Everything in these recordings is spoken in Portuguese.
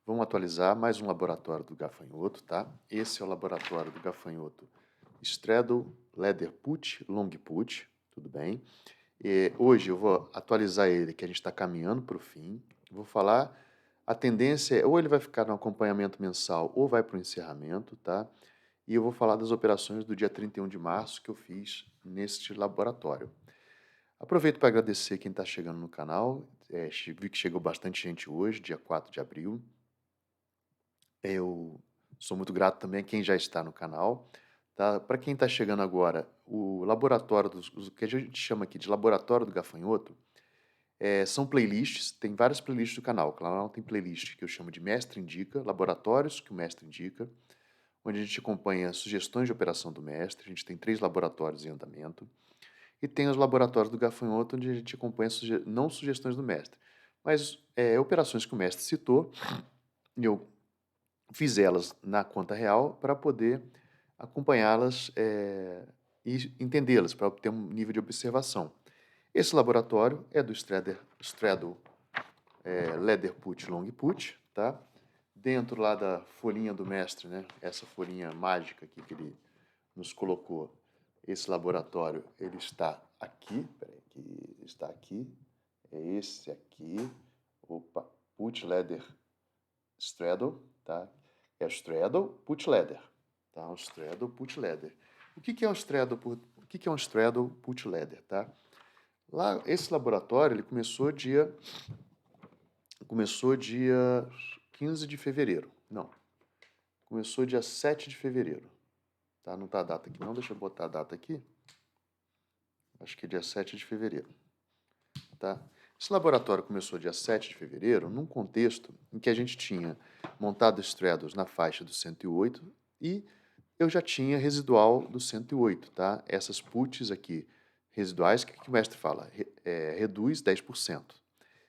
Vamos atualizar mais um laboratório do gafanhoto, tá? Esse é o laboratório do gafanhoto Straddle Leatherput Longiput, tudo bem? E hoje eu vou atualizar ele, que a gente está caminhando para o fim. Vou falar, a tendência é ou ele vai ficar no acompanhamento mensal ou vai para o encerramento, tá? E eu vou falar das operações do dia 31 de março que eu fiz neste laboratório. Aproveito para agradecer quem está chegando no canal. Vi que chegou bastante gente hoje, dia 4 de abril. Eu sou muito grato também a quem já está no canal. Tá? Para quem está chegando agora, o laboratório, o que a gente chama aqui de laboratório do gafanhoto, são playlists, tem várias playlists do canal. O canal tem playlist que eu chamo de Mestre Indica, laboratórios que o mestre indica, onde a gente acompanha sugestões de operação do mestre. A gente tem 3 laboratórios em andamento. E tem os laboratórios do gafanhoto, onde a gente acompanha não sugestões do mestre, mas operações que o mestre citou, e eu fiz elas na conta real para poder acompanhá-las e entendê-las, para obter um nível de observação. Esse laboratório é do Straddle Leatherput Longiput, tá? Dentro lá da folhinha do mestre, né? Essa folhinha mágica aqui que ele nos colocou, esse laboratório, ele está aqui, peraí, que está aqui, é esse aqui, opa, Put Leather Straddle, tá? É o Straddle Put Leather, tá? O Straddle Put Leather. O que é um Straddle, o que é um Straddle Put Leather, tá? Lá, esse laboratório, ele começou dia 15 de fevereiro. Não, começou dia 7 de fevereiro, tá? Não tá a data aqui não, deixa eu botar a data aqui. Acho que é dia 7 de fevereiro, tá? Esse laboratório começou dia 7 de fevereiro, num contexto em que a gente tinha montado straddles na faixa do 108 e eu já tinha residual do 108, tá? Essas puts aqui residuais, o que o mestre fala? Reduz 10%.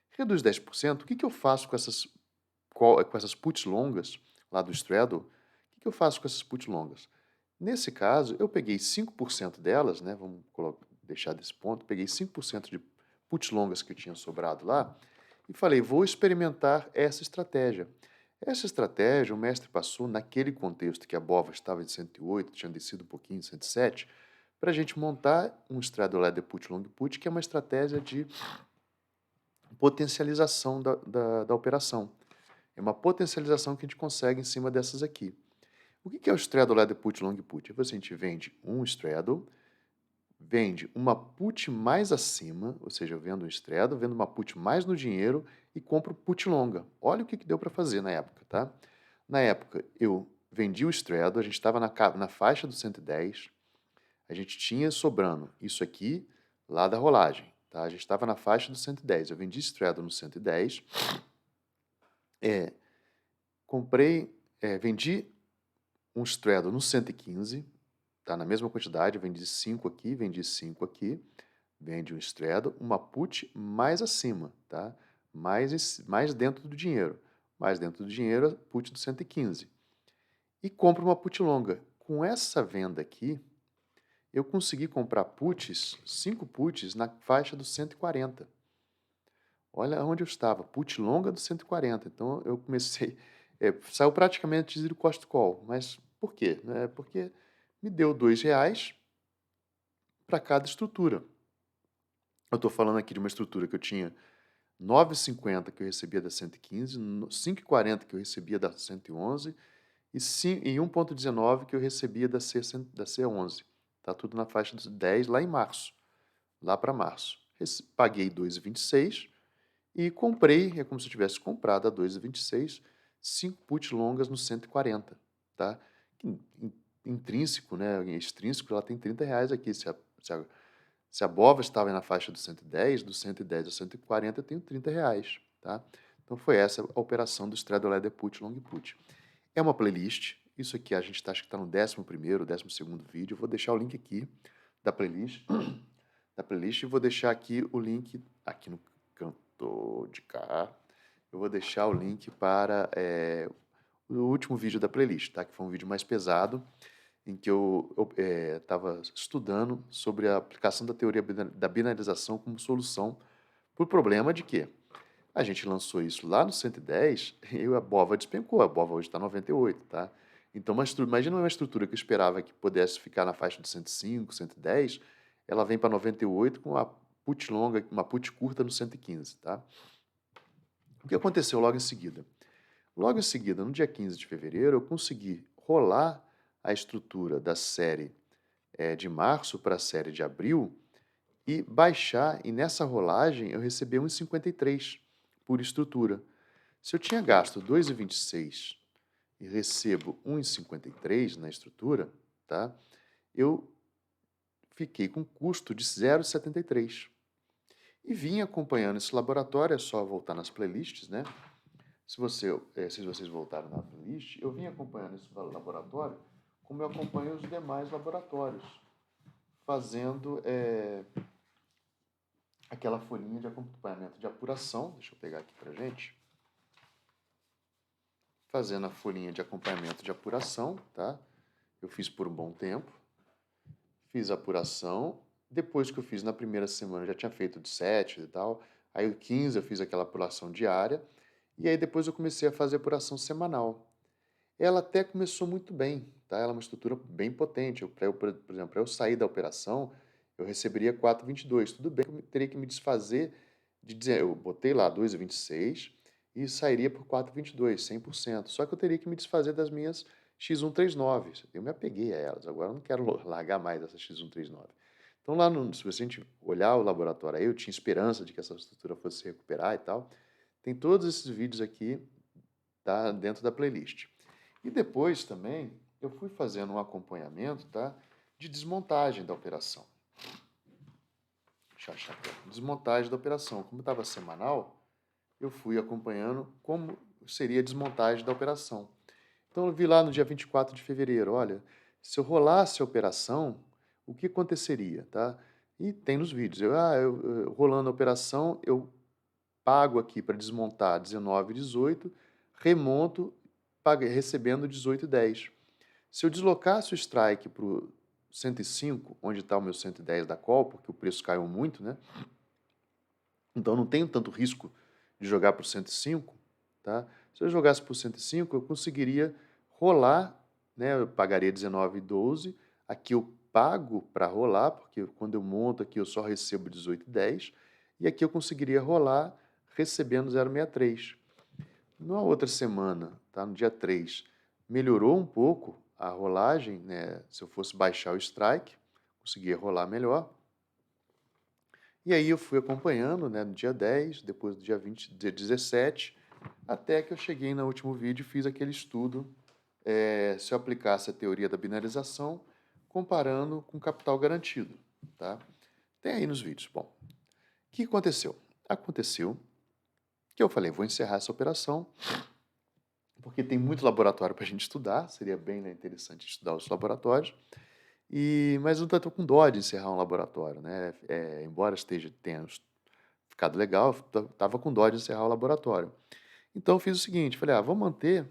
Reduz 10%, o que eu faço com essas puts longas lá do straddle? O que eu faço com essas puts longas? Nesse caso, eu peguei 5% delas, né? Vamos deixar desse ponto, peguei 5% de puts longas que eu tinha sobrado lá e falei, vou experimentar essa estratégia. Essa estratégia, o mestre passou naquele contexto que a BOVA estava de 108, tinha descido um pouquinho, 107, para a gente montar um straddle ladder put long put, que é uma estratégia de potencialização da operação. É uma potencialização que a gente consegue em cima dessas aqui. O que é o straddle ladder put long put? A gente vende um straddle, vende uma put mais acima, ou seja, eu vendo um straddle, vendo uma put mais no dinheiro e compro put longa. Olha o que deu para fazer na época, tá? Na época, eu vendi o straddle, a gente estava na faixa do 110, a gente tinha sobrando isso aqui lá da rolagem, tá? A gente estava na faixa do 110, eu vendi straddle no 110, vendi um straddle no 115, tá? Na mesma quantidade, eu vendi 5 aqui, vendi 5 aqui, vende um straddle, uma put mais acima, tá? Mais dentro do dinheiro. Mais dentro do dinheiro, a put do 115. E compro uma put longa. Com essa venda aqui, eu consegui comprar puts, 5 puts na faixa dos 140. Olha onde eu estava, put longa do 140. Então eu comecei, saiu praticamente zero cost call. Mas por quê? Porque me deu R$ 2 para cada estrutura. Eu estou falando aqui de uma estrutura que eu tinha 9,50 que eu recebia da 115, 5,40 que eu recebia da 111 e 1,19 que eu recebia da C11. Tá tudo na faixa dos 10 lá em março, lá para março. Paguei 2,26 e comprei, é como se eu tivesse comprado a 2,26, 5 put longas no 140, tá? Intrínseco, né? Extrínseco, ela tem R$ 30 aqui. Se a BOVA estava na faixa do 110, do 110 ao 140, eu tenho R$ 30, tá? Então foi essa a operação do Straddle Ladder Put Long Put. É uma playlist, isso aqui a gente acha que está no 11º, 12º vídeo, eu vou deixar o link aqui da playlist, e vou deixar aqui o link, aqui no canto de cá, eu vou deixar o link para o último vídeo da playlist, tá? Que foi um vídeo mais pesado, em que eu estava estudando sobre a aplicação da teoria da binarização como solução para o problema de quê? A gente lançou isso lá no 110 e a BOVA despencou, a BOVA hoje está 98, tá? Então, imagina uma estrutura que eu esperava que pudesse ficar na faixa de 105, 110, ela vem para 98 com uma put longa, uma put curta no 115, tá? O que aconteceu logo em seguida? Logo em seguida, no dia 15 de fevereiro, eu consegui rolar a estrutura da série de março para a série de abril e baixar, e nessa rolagem eu recebi 1,53 por estrutura. Se eu tinha gasto 2,26 e recebo 1,53 na estrutura, tá? Eu fiquei com custo de 0,73. E vim acompanhando esse laboratório, é só voltar nas playlists, né? Se vocês voltaram na playlist, eu vim acompanhando esse laboratório como eu acompanho os demais laboratórios, fazendo aquela folhinha de acompanhamento de apuração. Deixa eu pegar aqui pra gente. Fazendo a folhinha de acompanhamento de apuração, tá? Eu fiz por um bom tempo. Fiz a apuração. Depois que eu fiz na primeira semana, eu já tinha feito de 7 e tal. Aí o 15 eu fiz aquela apuração diária. E aí depois eu comecei a fazer apuração semanal. Ela até começou muito bem, tá? Ela é uma estrutura bem potente. Por exemplo, para eu sair da operação, eu receberia 4,22. Tudo bem que eu teria que me desfazer de dizer, eu botei lá 2,26 e sairia por 4,22, 100%. Só que eu teria que me desfazer das minhas X139. Eu me apeguei a elas, agora eu não quero largar mais essa X139. Então lá, se a gente olhar o laboratório aí, eu tinha esperança de que essa estrutura fosse se recuperar e tal. Tem todos esses vídeos aqui, tá, dentro da playlist. E depois também eu fui fazendo um acompanhamento, tá, de desmontagem da operação. Deixa eu achar aqui. Desmontagem da operação. Como estava semanal, eu fui acompanhando como seria a desmontagem da operação. Então eu vi lá no dia 24 de fevereiro, olha, se eu rolasse a operação, o que aconteceria, tá? E tem nos vídeos. Eu rolando a operação, eu pago aqui para desmontar 19,18, remonto recebendo 18,10. Se eu deslocasse o strike para o 105, onde está o meu 110 da call, porque o preço caiu muito, né? Então não tenho tanto risco de jogar para o 105, tá? Se eu jogasse para o 105, eu conseguiria rolar, né? Eu pagaria 19,12. Aqui eu pago para rolar, porque quando eu monto aqui eu só recebo 18,10. E aqui eu conseguiria rolar recebendo 0,63. Na outra semana, tá? No dia 3, melhorou um pouco a rolagem, né? Se eu fosse baixar o strike, conseguia rolar melhor. E aí eu fui acompanhando, né, no dia 10, depois do dia 20, dia 17, até que eu cheguei no último vídeo e fiz aquele estudo, se eu aplicasse a teoria da binarização, comparando com capital garantido, tá? Tem aí nos vídeos. Bom, o que aconteceu? Aconteceu que eu falei, vou encerrar essa operação, porque tem muito laboratório para a gente estudar, seria bem, né, interessante estudar os laboratórios, mas eu estou com dó de encerrar um laboratório, né? Embora tenha ficado legal, estava com dó de encerrar o laboratório. Então eu fiz o seguinte, falei, vou manter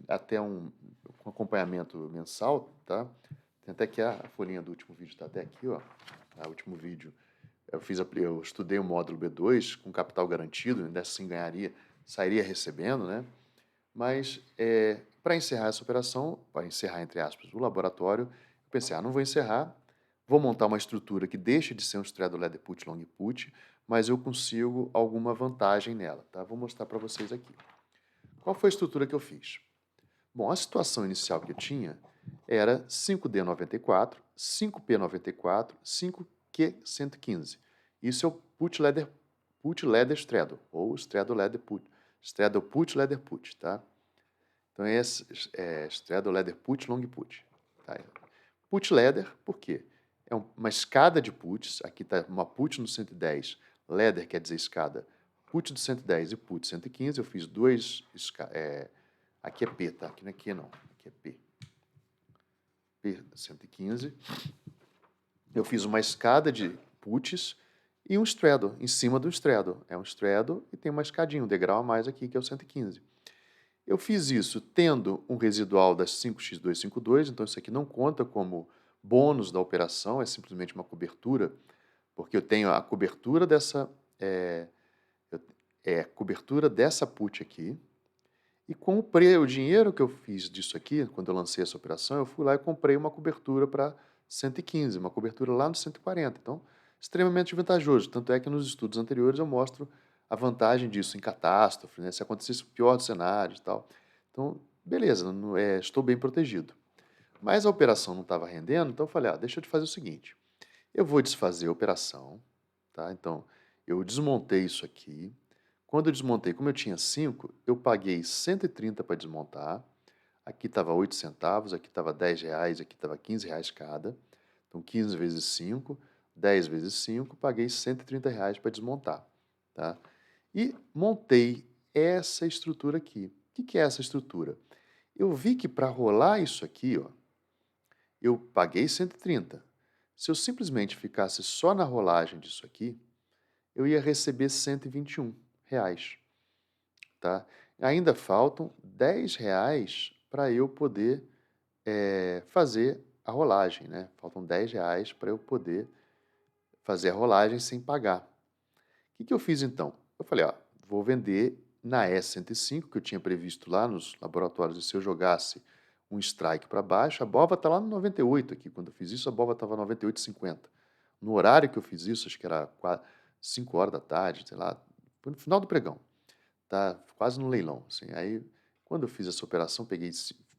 até um acompanhamento mensal, tá? Tem até aqui a folhinha do último vídeo, está até aqui, ó, o último vídeo. Eu estudei o módulo B2 com capital garantido, ainda assim sairia recebendo, né? Mas para encerrar essa operação, para encerrar, entre aspas, o laboratório, eu pensei, não vou encerrar, vou montar uma estrutura que deixe de ser um straddle ladder put long put, mas eu consigo alguma vantagem nela, tá? Vou mostrar para vocês aqui. Qual foi a estrutura que eu fiz? Bom, a situação inicial que eu tinha era 5D94, 5P94, 5Q115. Isso é o put ladder straddle, ou straddle ladder put, straddle put ladder put, tá? Então esse é straddle ladder put long put, tá? Put ladder, por quê? É uma escada de puts, aqui está uma put no 110, ladder quer dizer escada, put do 110 e put 115, eu fiz aqui é P, tá? Aqui não é Q não, aqui é P. P 115. Eu fiz uma escada de puts e um straddle, em cima do straddle. É um straddle e tem uma escadinha, um degrau a mais aqui, que é o 115. Eu fiz isso tendo um residual das 5x252, então isso aqui não conta como bônus da operação, é simplesmente uma cobertura, porque eu tenho a cobertura dessa... cobertura dessa put aqui, e com o dinheiro que eu fiz disso aqui, quando eu lancei essa operação, eu fui lá e comprei uma cobertura para 115, uma cobertura lá no 140. Então, extremamente vantajoso. Tanto é que nos estudos anteriores eu mostro a vantagem disso em catástrofe, né? Se acontecesse o pior dos cenários e tal. Então, beleza, estou bem protegido. Mas a operação não estava rendendo, então eu falei, deixa eu te fazer o seguinte, eu vou desfazer a operação, tá? Então, eu desmontei isso aqui. Quando eu desmontei, como eu tinha 5, eu paguei 130 para desmontar. Aqui estava 8 centavos, aqui estava 10 reais, aqui estava 15 reais cada. Então, 15 vezes 5, 10 vezes 5, paguei 130 reais para desmontar, tá? E montei essa estrutura aqui. O que é essa estrutura? Eu vi que para rolar isso aqui, ó, eu paguei 130. Se eu simplesmente ficasse só na rolagem disso aqui, eu ia receber 121 reais, tá? Ainda faltam 10 reais para eu poder fazer a rolagem, né? Faltam 10 reais para eu poder fazer a rolagem sem pagar. O que eu fiz então? Eu falei, vou vender na S105, que eu tinha previsto lá nos laboratórios, e se eu jogasse um strike para baixo, a BOVA está lá no 98 aqui. Quando eu fiz isso, a BOVA estava 98,50. No horário que eu fiz isso, acho que era 5 horas da tarde, sei lá, foi no final do pregão, tá? Quase no leilão, assim. Aí, quando eu fiz essa operação,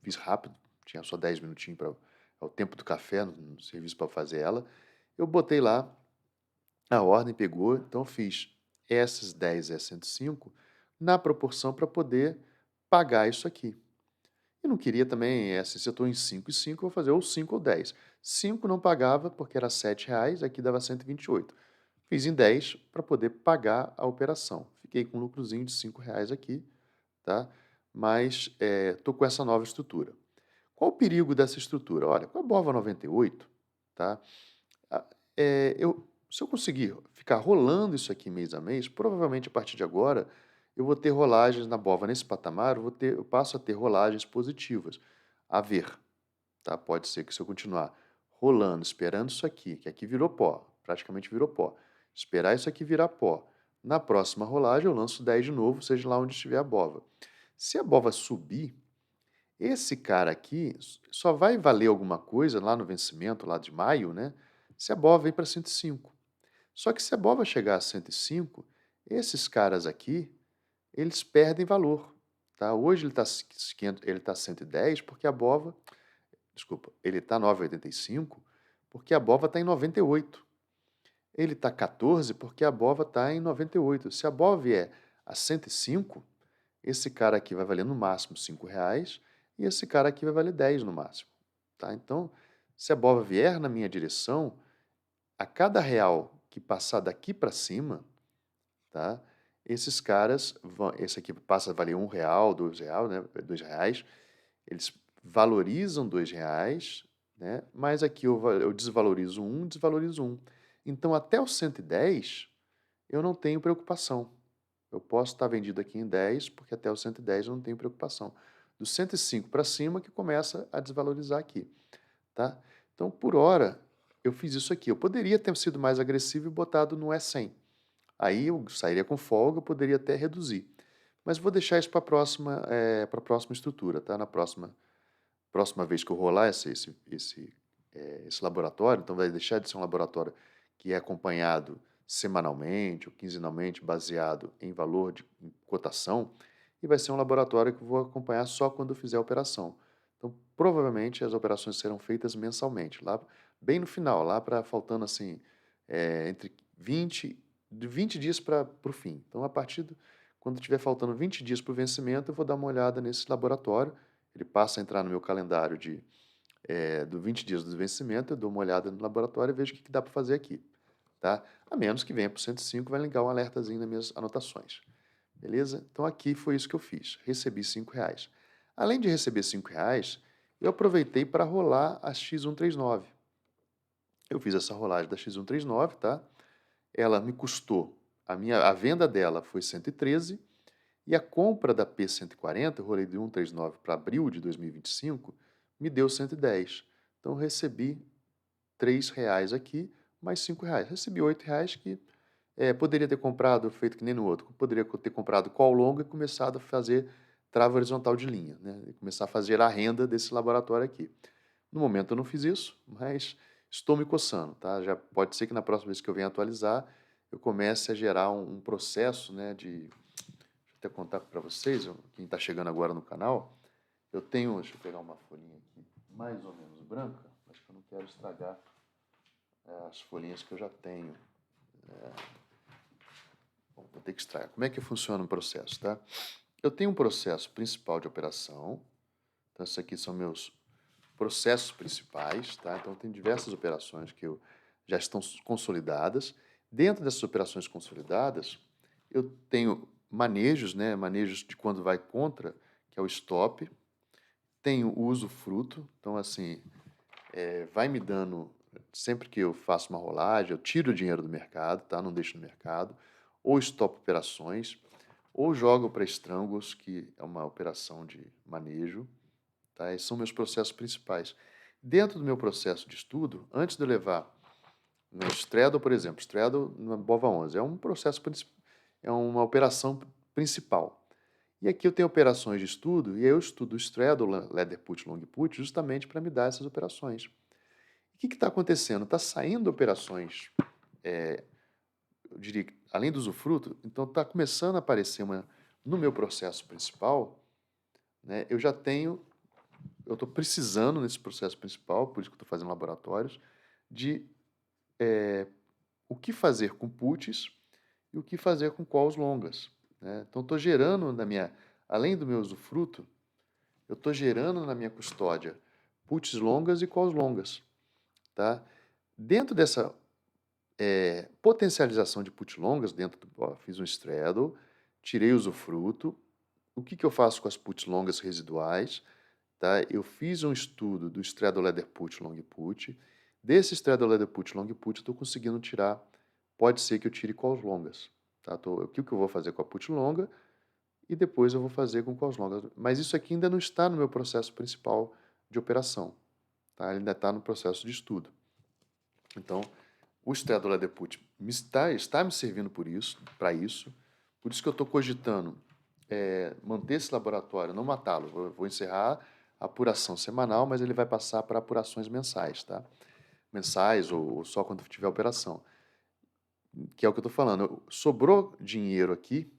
fiz rápido, tinha só 10 minutinhos para o tempo do café no serviço para fazer ela. Eu botei lá, a ordem pegou, então eu fiz essas 10 S105 na proporção para poder pagar isso aqui. Eu não queria também, se eu estou em 5 e 5, eu vou fazer ou 5 ou 10. 5 não pagava porque era 7 reais, aqui dava 128. Fiz em 10 para poder pagar a operação. Fiquei com um lucrozinho de 5 reais aqui, tá? Mas estou com essa nova estrutura. Qual o perigo dessa estrutura? Olha, com a BOVA 98, tá? Ah, se eu conseguir ficar rolando isso aqui mês a mês, provavelmente a partir de agora eu vou ter rolagens na BOVA nesse patamar, eu passo a ter rolagens positivas. A ver, tá? Pode ser que se eu continuar rolando, esperando isso aqui, que aqui virou pó, praticamente virou pó, esperar isso aqui virar pó, na próxima rolagem eu lanço 10 de novo, seja lá onde estiver a BOVA. Se a BOVA subir, esse cara aqui só vai valer alguma coisa lá no vencimento, lá de maio, né? Se a BOVA vir para 105. Só que se a BOVA chegar a 105, esses caras aqui, eles perdem valor, tá? Hoje ele tá 110 porque a BOVA, desculpa, ele está 9,85 porque a BOVA está em 98. Ele está 14 porque a BOVA está em 98. Se a BOVA vier a 105, esse cara aqui vai valer no máximo 5 reais e esse cara aqui vai valer 10 no máximo, tá? Então, se a BOVA vier na minha direção, a cada real que passar daqui para cima, tá? Esses caras vão, esse aqui passa a valer R$ 1, R$ 2, né? R$ 2, eles valorizam R$ 2, né? Mas aqui eu desvalorizo desvalorizo um. Então, até o 110, eu não tenho preocupação. Eu posso estar vendido aqui em 10, porque até o 110 eu não tenho preocupação. Do 105 para cima que começa a desvalorizar aqui, tá? Então, por hora, eu fiz isso aqui. Eu poderia ter sido mais agressivo e botado no E100. Aí eu sairia com folga, eu poderia até reduzir. Mas vou deixar isso para a próxima estrutura, tá? Na próxima vez que eu rolar esse laboratório, então vai deixar de ser um laboratório que é acompanhado semanalmente ou quinzenalmente, baseado em valor de cotação, e vai ser um laboratório que eu vou acompanhar só quando eu fizer a operação. Então, provavelmente, as operações serão feitas mensalmente, lá bem no final, lá para faltando assim, entre 20 dias para o fim. Então, quando estiver faltando 20 dias para o vencimento, eu vou dar uma olhada nesse laboratório, ele passa a entrar no meu calendário do 20 dias do vencimento, eu dou uma olhada no laboratório e vejo o que dá para fazer aqui, tá? A menos que venha para o 105, vai ligar um alertazinho nas minhas anotações, beleza? Então aqui foi isso que eu fiz, recebi R$ 5. Além de receber R$ 5, eu aproveitei para rolar a X139. Eu fiz essa rolagem da X139, tá? Ela me custou, a venda dela foi 113 e a compra da P140, eu rolei de 139 para abril de 2025, me deu 110. Então, eu recebi R$ 3 aqui, mais R$ 5. Recebi R$ 8 que Poderia ter comprado, feito que nem no outro, poderia ter comprado call longa e começado a fazer trava horizontal de linha, né, e começar a fazer a renda desse laboratório aqui. No momento eu não fiz isso, mas estou me coçando, tá? Já pode ser que na próxima vez que eu venha atualizar, eu comece a gerar um processo, né, de... Deixa eu até contar para vocês, quem está chegando agora no canal, eu tenho... Deixa eu pegar uma folhinha aqui, mais ou menos branca, acho que eu não quero estragar as folhinhas que eu já tenho. Bom, vou ter que extrair. Como é que funciona o processo, tá? Eu tenho um processo principal de operação, então esses aqui são meus processos principais, tá? Então tem diversas operações que já estão consolidadas. Dentro dessas operações consolidadas, eu tenho manejos, né? Manejos de quando vai contra, que é o stop. Tenho o usufruto, então assim, vai me dando, sempre que eu faço uma rolagem, eu tiro o dinheiro do mercado, tá? Não deixo no mercado, ou stop operações, ou jogo para estrangos, que é uma operação de manejo, tá? Esses são meus processos principais. Dentro do meu processo de estudo, antes de eu levar no Straddle, por exemplo, Straddle na BOVA 11, é um processo, é uma operação principal. E aqui eu tenho operações de estudo, e eu estudo o Straddle, Ladder Put, Long Put, justamente para me dar essas operações. O que está acontecendo? Está saindo operações, eu diria, além do usufruto, então está começando a aparecer no meu processo principal, né, eu estou precisando nesse processo principal, por isso que eu estou fazendo laboratórios, de o que fazer com puts e o que fazer com calls longas, né? Então estou gerando além do meu usufruto, eu estou gerando na minha custódia puts longas e calls longas, tá? Dentro dessa potencialização de put longas, fiz um straddle, tirei o usufruto, o que eu faço com as puts longas residuais? Tá? Eu fiz um estudo do Straddle Ladder Put Long Put. Desse Straddle Ladder Put Long Put, estou conseguindo tirar. Pode ser que eu tire calls longas. Tá? O que eu vou fazer com a put longa e depois eu vou fazer com calls longas. Mas isso aqui ainda não está no meu processo principal de operação. Tá? Ele ainda está no processo de estudo. Então, o Straddle Ladder Put está me servindo para isso. Por isso que eu estou cogitando manter esse laboratório, não matá-lo. Vou encerrar a apuração semanal, mas ele vai passar para apurações mensais, tá? Mensais ou só quando tiver operação. Que é o que eu estou falando. Sobrou dinheiro aqui,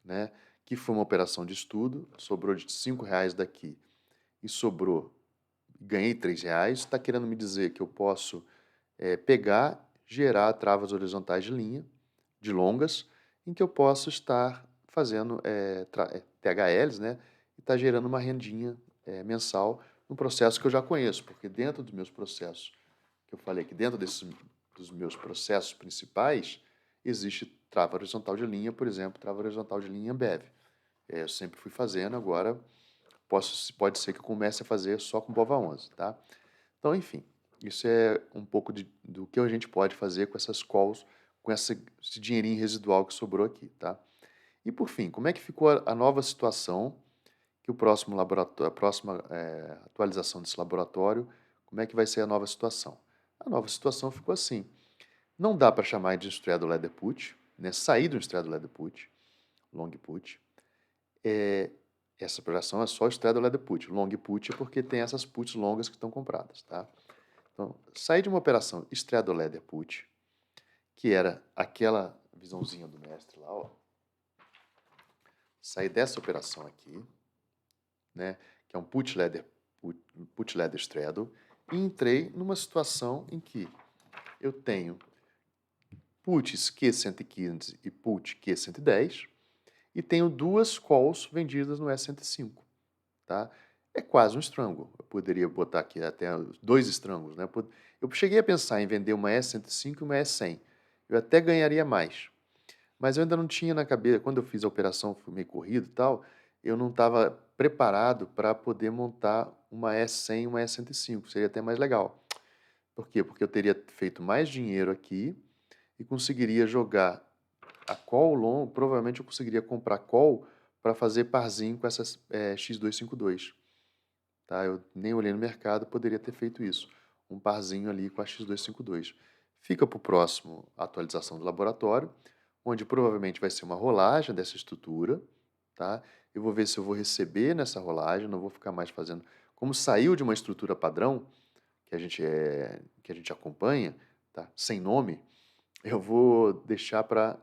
né? Que foi uma operação de estudo, sobrou de R$ 5 daqui e sobrou, ganhei R$ 3. Está querendo me dizer que eu posso pegar, gerar travas horizontais de linha, de longas, em que eu posso estar fazendo THLs, né? E estar gerando uma rendinha mensal no processo que eu já conheço, porque dentro dos meus processos, que eu falei que dentro dos meus processos principais, existe trava horizontal de linha, por exemplo, trava horizontal de linha Ambev. Eu sempre fui fazendo, agora pode ser que eu comece a fazer só com BOVA 11, tá? Então, enfim, isso é um pouco do que a gente pode fazer com essas calls, com esse dinheirinho residual que sobrou aqui, tá? E por fim, como é que ficou a nova situação, que o próximo laboratório, a próxima atualização desse laboratório, como é que vai ser a nova situação? A nova situação ficou assim, não dá para chamar de straddle ladder put, né? Sair do straddle ladder put, long put, essa operação é só straddle ladder put, long put é porque tem essas puts longas que estão compradas, tá? Então, sair de uma operação straddle ladder put, que era aquela visãozinha do mestre lá, ó, sair dessa operação aqui, né, que é um put ladder straddle, e entrei numa situação em que eu tenho puts Q115 e put Q110 e tenho duas calls vendidas no S105, tá? É quase um strangle. Eu poderia botar aqui até dois strangles, né? Eu cheguei a pensar em vender uma S105 e uma S100. Eu até ganharia mais. Mas eu ainda não tinha na cabeça, quando eu fiz a operação, fui meio corrido e tal, eu não estava preparado para poder montar uma S100 e uma S105. Seria até mais legal. Por quê? Porque eu teria feito mais dinheiro aqui e conseguiria jogar a call long, provavelmente eu conseguiria comprar call para fazer parzinho com essas X252. Tá? Eu nem olhei no mercado, poderia ter feito isso. Um parzinho ali com a X252. Fica para o próximo atualização do laboratório, onde provavelmente vai ser uma rolagem dessa estrutura, tá? Eu vou ver se eu vou receber nessa rolagem, não vou ficar mais fazendo... Como saiu de uma estrutura padrão, que a gente acompanha, tá? Sem nome, eu vou deixar para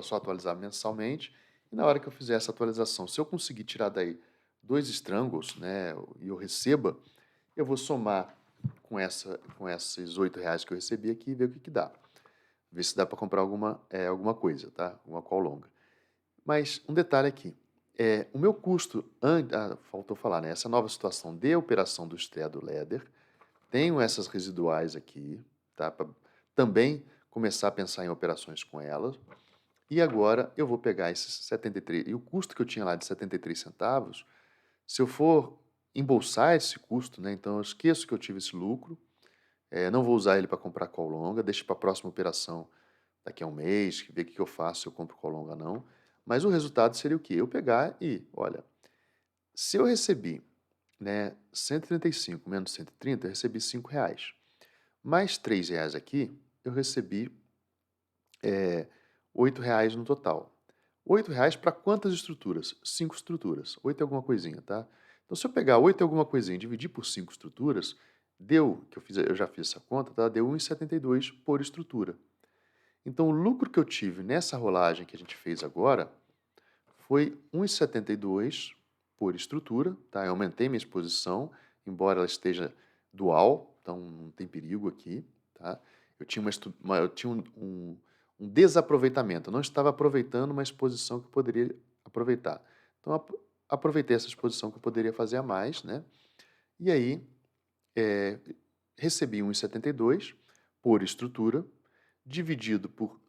só atualizar mensalmente, e na hora que eu fizer essa atualização, se eu conseguir tirar daí 2 strangles, né, e eu receba, eu vou somar com esses R$ 8 que eu recebi aqui e ver o que dá. Ver se dá para comprar alguma coisa, tá? Alguma call longa. Mas um detalhe aqui, o meu custo, faltou falar, né? Essa nova situação de operação do Straddle Ladder, tenho essas residuais aqui, tá? Para também começar a pensar em operações com elas. E agora eu vou pegar esses 73, e o custo que eu tinha lá de 73 centavos, se eu for embolsar esse custo, né? Então eu esqueço que eu tive esse lucro, não vou usar ele para comprar call longa, deixo para a próxima operação daqui a um mês, ver o que eu faço, se eu compro call longa ou não. Mas o resultado seria o quê? Eu pegar e, olha, se eu recebi, né, 135 menos 130, eu recebi R$ 5. Mais R$ 3 aqui, eu recebi R$ 8 no total. R$ 8 para quantas estruturas? 5 estruturas. 8 é alguma coisinha, tá? Então, se eu pegar 8 é alguma coisinha e dividir por 5 estruturas, deu, eu já fiz essa conta, tá? Deu 1,72 por estrutura. Então, o lucro que eu tive nessa rolagem que a gente fez agora foi 1,72 por estrutura, tá? Eu aumentei minha exposição, embora ela esteja dual, então não tem perigo aqui, tá? Eu tinha, eu tinha um desaproveitamento, eu não estava aproveitando uma exposição que eu poderia aproveitar. Então, aproveitei essa exposição que eu poderia fazer a mais, né? E aí, é, recebi 1,72 por estrutura, dividido por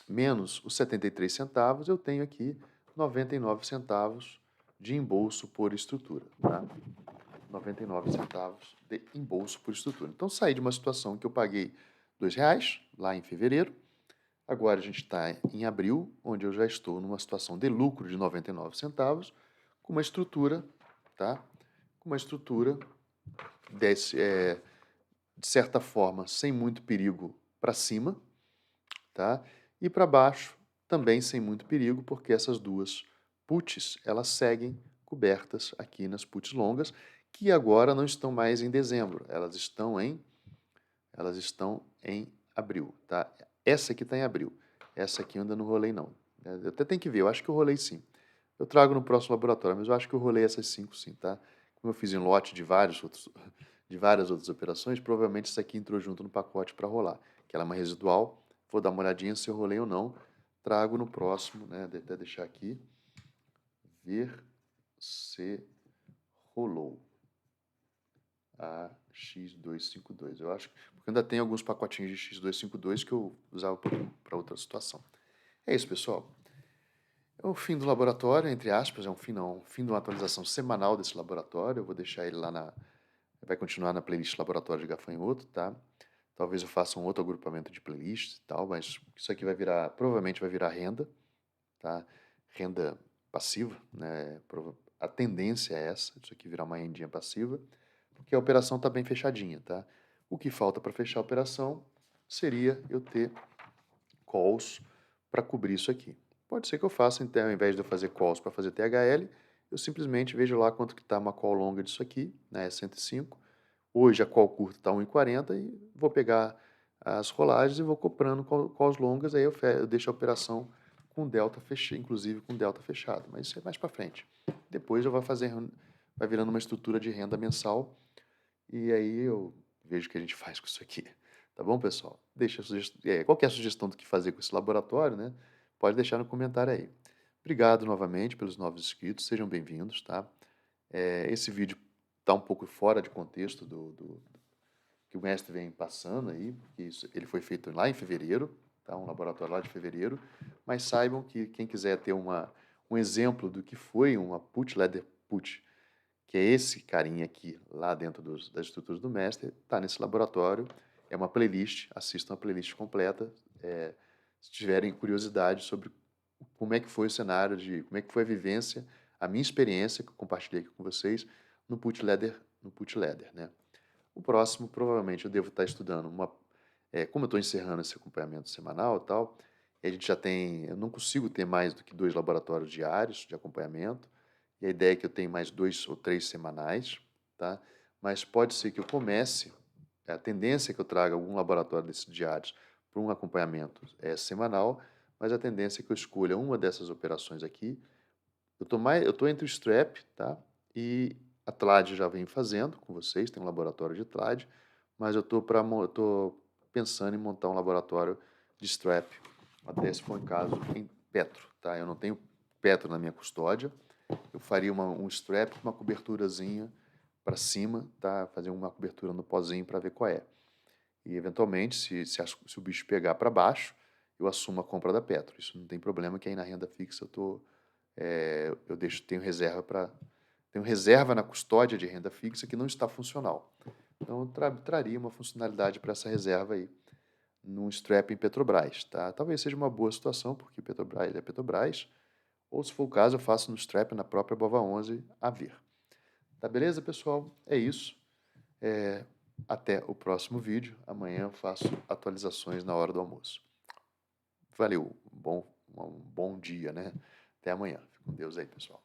menos os 73 centavos, eu tenho aqui 99 centavos de embolso por estrutura, tá? 99 centavos de embolso por estrutura. Então, saí de uma situação que eu paguei R$ 2 lá em fevereiro, agora a gente está em abril, onde eu já estou numa situação de lucro de 99 centavos, com uma estrutura, tá? Com uma estrutura de certa forma, sem muito perigo para cima, tá? E para baixo, também sem muito perigo, porque essas duas puts, elas seguem cobertas aqui nas puts longas, que agora não estão mais em dezembro, elas estão em abril, tá? Essa aqui está em abril, essa aqui eu ainda não rolei não. Eu até tenho que ver, eu acho que eu rolei sim. Eu trago no próximo laboratório, mas eu acho que eu rolei essas 5 sim, tá? Como eu fiz em lote de de várias outras operações, provavelmente isso aqui entrou junto no pacote para rolar, que ela é uma residual. Vou dar uma olhadinha se eu rolei ou não. Trago no próximo, né? Até deixar aqui. Ver se rolou a X252. Eu acho, porque ainda tem alguns pacotinhos de X252 que eu usava para outra situação. É isso, pessoal. É o fim do laboratório, entre aspas, é um fim não, fim de uma atualização semanal desse laboratório. Eu vou deixar ele lá vai continuar na playlist Laboratório de Gafanhoto, tá? Talvez eu faça um outro agrupamento de playlists e tal, mas isso aqui vai virar, provavelmente vai virar renda, tá? Renda passiva, né? A tendência é essa, isso aqui virar uma rendinha passiva, porque a operação está bem fechadinha, tá? O que falta para fechar a operação seria eu ter calls para cobrir isso aqui. Pode ser que eu faça, então, ao invés de eu fazer calls para fazer THL, eu simplesmente vejo lá quanto que está uma call longa disso aqui, né? 105. Hoje a call curta está 1,40 e vou pegar as rolagens e vou comprando calls longas, aí eu deixo a operação com delta fechado, inclusive com delta fechado, mas isso é mais para frente. Depois eu vai virando uma estrutura de renda mensal e aí eu vejo o que a gente faz com isso aqui. Tá bom, pessoal? Deixa qualquer sugestão do que fazer com esse laboratório, né? Pode deixar no comentário aí. Obrigado novamente pelos novos inscritos, sejam bem-vindos, tá? Esse vídeo está um pouco fora de contexto do que o mestre vem passando aí, porque ele foi feito lá em fevereiro, tá? Um laboratório lá de fevereiro, mas saibam que quem quiser ter um exemplo do que foi uma put ladder put, que é esse carinha aqui, lá dentro das estruturas do mestre, está nesse laboratório, é uma playlist, assistam a playlist completa, se tiverem curiosidade sobre como é que foi o cenário, como é que foi a vivência, a minha experiência, que eu compartilhei aqui com vocês, no put ladder, né? O próximo, provavelmente, eu devo estar estudando como eu estou encerrando esse acompanhamento semanal e tal, a gente já tem, eu não consigo ter mais do que 2 laboratórios diários de acompanhamento, e a ideia é que eu tenha mais 2 ou 3 semanais, tá? Mas pode ser que eu comece, a tendência é que eu traga algum laboratório desses diários para um acompanhamento semanal, mas a tendência é que eu escolha uma dessas operações aqui. Eu tô entre o strep, tá? E a TLAD já vem fazendo com vocês, tem um laboratório de TLAD, mas eu tô pensando em montar um laboratório de strep, até se for em caso em petro, tá? Eu não tenho petro na minha custódia, eu faria um strep com uma coberturazinha para cima, tá? Fazer uma cobertura no pozinho para ver qual é. E eventualmente, se o bicho pegar para baixo, eu assumo a compra da petro. Isso não tem problema, que aí na renda fixa eu tenho reserva na custódia de renda fixa que não está funcional. Então, eu traria uma funcionalidade para essa reserva aí, num strap em Petrobras, tá? Talvez seja uma boa situação, porque Petrobras é Petrobras, ou se for o caso, eu faço no strap na própria Bova 11 a ver. Tá beleza, pessoal? É isso. É, Até o próximo vídeo. Amanhã eu faço atualizações na hora do almoço. Valeu, um bom dia, né? Até amanhã. Fique com Deus aí, pessoal.